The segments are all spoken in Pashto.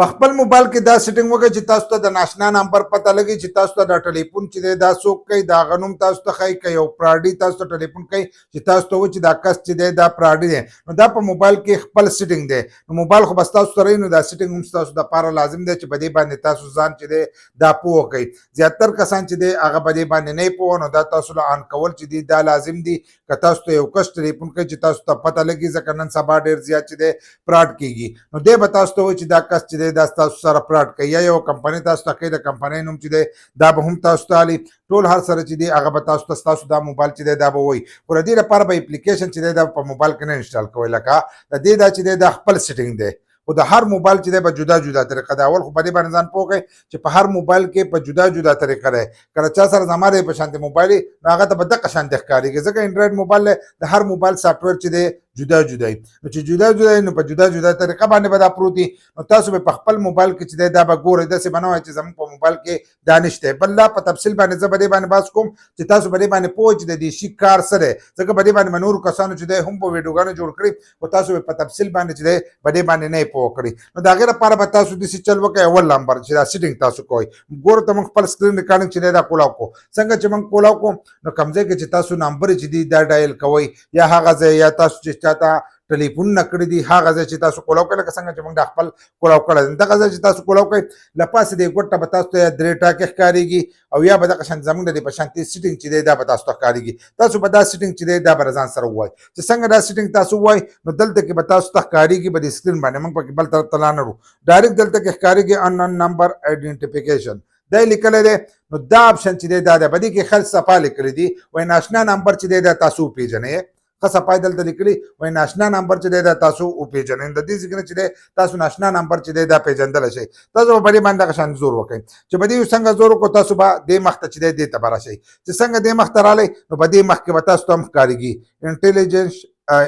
په خپل موبایل کې دا سیټینګ وکړئ چې تاسو ته د ناشنا نمبر پته لګي چې تاسو ته دا ټلیفون چې دی دا څوک کوي، د هغه نوم تاسو ته ښایي. که یو پراډي تاسو ته ټلیفون کوي چې تاسو ته وایي چې دا کس چې دی دا پراډي دی، نو دا په موبایل کې خپل سیټینګ دی. نو موبایل خو بس تاسو سره وي، نو دا سیټینګ هم ستاسو دپاره لازم دی چې په دې باندې تاسو ځان چې دی دا پوه کړئ. زیاتر کسان چې دی هغه په دې باندې نه پوه، نو دا تاسو له آن کول چې دی دا لازم دي. که تاسو ته یو کس ټلیفون کوي چې تاسو ته پته لګي، ځکه نن سبا ډېر زیات چې دی فراډ کېږي، نو دی به تاسو ته وایي چې دا کس چې دی دا ستاسو سره فراډ کوي. یا یو کمپنۍ تاسو ته کوي، د کمپنۍ نوم چې دی دا به هم تاسو ته علي. ټول هر سره چې دی هغه به تاسو ته ستاسو دا موبایل چې دی دا به وایي. خو د دې لپاره به اپلیکیشن چې دی دا په موبایل کې نه انسټال کوئ. لکه د دې دا چې دی دا خپل سیټینګ دی، خو د هر موبایل چې دی به جدا جدا طریقه ده. اول خو په دې باندې ځان پوه کړئ چې په هر موبایل کې په جدا جدا طریقه دی. کله چا سره زما دی په شانتې موبایل نو هغه ته به دقه شانتې ښکارېږي، ځکه انډرایډ موبایل دی د هر موبایل سافټویر چې دی جدا جدا وي. نو چې جدا جدا وي نو په جدا جدا طریقه باندې به دا پروت وي. نو تاسو به په خپل موبایل کې چې دی دا به ګورئ، داسې به نه وایي چې زموږ په موبایل کې دا نشته. بل لا په تفصیل باندې زه به دې باندې بحث کوم چې تاسو به دې باندې پوه چې د دې شي کار څه دی، ځکه په دې باندې به نورو کسانو چې دی هم په ویډیوګانې جوړ کړي، خو تاسو به په تفصیل باندې چې دی په دې باندې نه یې پوه کړي. نو د هغې لپاره به تاسو داسې چل وکړئ. اول نمبر چې دا سیټینګ تاسو کوئ، ګورو ته موږ خپل سکرین ریکارډینګ چې دی دا کولاو کړو. څنګه چې موږ کولاو کړو نو کوم ځای کې چې تاسو نمبر چې دی دا ډایل کوئ، یا هغه ځای یا تاسو چې چاته ټلیفون نه کړی دي هغه ځای چې تاسو کولاو کړئ، لکه څنګه چې موږ دا خپل کولاو کړی دی. دغه ځای چې تاسو کولاو کړئ له پاسه دې ګوټ ته به تاسو ته 3 ټاکې ښکارېږي، او یا به دغه شان زموږ د دې په شانتې سیټینګ چې دی دا به تاسو ته ښکارېږي. تاسو به دا سیټینګ چې دی دا به ځان سره ووایئ. چې څنګه دا سیټینګ تاسو ووایئ نو دلته کې به تاسو ته ښکارېږي په دې سکرین باندې. موږ پکې بل طرف ته لا نه وړو، ډایرکټ دلته کې ښکارېږي ان نمبر آیډنټیفیکیشن دا یې لیکلی دی. نو دا آپشن چې دی دا دی، په دې کې خل صفا لیکلی دي، وایي ناشنا نمبر چې دی دا تاسو وپېژنئ. ښه صفا دلته لیکلي وایي ناشنا نمبر چې دی دا تاسو وپېژنئ. د دې ذکر چې دی تاسو ناشنا نمبر چې دی دا پېژندلی شئ. تاسو به په دې باندې دغه شان زور وکړئ. چې په دې څنګه زور وکړو، تاسو به دې مخ ته چې دی دې ته به راشئ. چې څنګه دې مخ ته رالی نو په دې مخ کې به تاسو ته هم ښکارېږي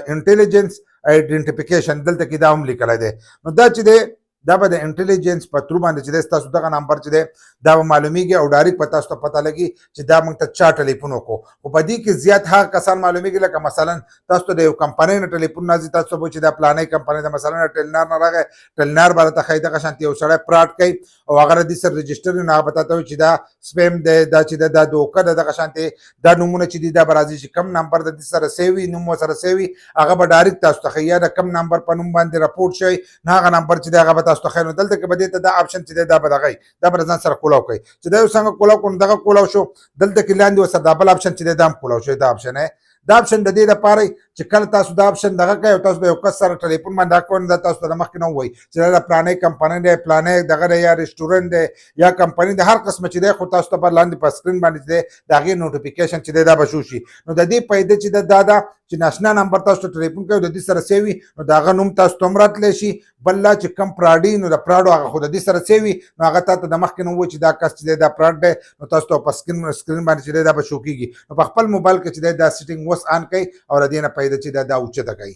انټیلیجنس آیډنټیفیکیشن، دلته کې دا هم لیکلی دی. نو دا چې دی دا به د انټیلیجنس په ترو باندې چې دی ستاسو دغه نمبر چې دی دا به معلومیږي، او ډایرکټ به تاسو ته پته لګي چې دا موږ ته چا ټلیفون وکړو. خو په دې کې زیات هغه کسان معلومیږي، لکه مثلا تاسو ته د یو کمپنۍ نه ټلیفون راځي، تاسو ته به چې دا پلانۍ کمپنۍ ده، مثلا ټیلنار نه راغی، ټیلنار به راته ښایي دغه شانتې یو سړی فراډ کوي او هغه د دې سره رجسټر وي، نو هغه به تا ته وایي چې دا سپیم دی، دا چې دا دوکه ده. دغه شانتې دا نومونه چې دي دا به راځي چې کم نمبر د دې سره سیو وي، نوم ورسره سیو وي، هغه به ډایرکټ تاسو ته ښایي. یا د کم نمبر په نوم باندې راپورټ شوی نو هغه نمبر چې دی هغه به تاسو ته ښایي. نو دلته کې به دې ته دا آپشن چې دی دا به دغه دا به ځان سره کولاو کوئ. چې دا یو څنګه کولاو کړو نو دغه کولاو شو. دلته کې لاندې ورسره دا بل آپشن چې دی دا هم کولاو شوی. دا آپشن دا آپشن د دې لپاره چې کله تاسو دا آپشن دغه کوئ او تاسو د یو کس سره ټلیفون باندې دا کوئ، دا تاسو ته د مخکې نه ووایي چې دا د پلانۍ کمپنۍ دی، پلانۍ دغه دی، یا رسټورنټ دی، یا کمپنۍ د هر قسمه چې دی، خو تاسو ته به لاندې په سکرین باندې چې دی د هغې نوټیفیکیشن چې دی دا به شو شي. نو د دې فایده چې دا ده چې ناشنا نمبر تاسو ته ټلیفون کوي، د دې سره سیو وي، نو د هغه نوم تاسو ته هم راتلی شي. بل لا چې کم پراډي نو د پراډو هغه خو د دې سره سیو وي، نو هغه تا ته د مخکې نه ووایي چې دا کس چې دی دا پراډ دی، نو تاسو ته په سکرین باندې چې دی دا به شو کېږي. نو په خپل موبایل کې چې دی دا سیټینګ اوس آن کړئ او د دې نه فایده چې دا اوچته کوي.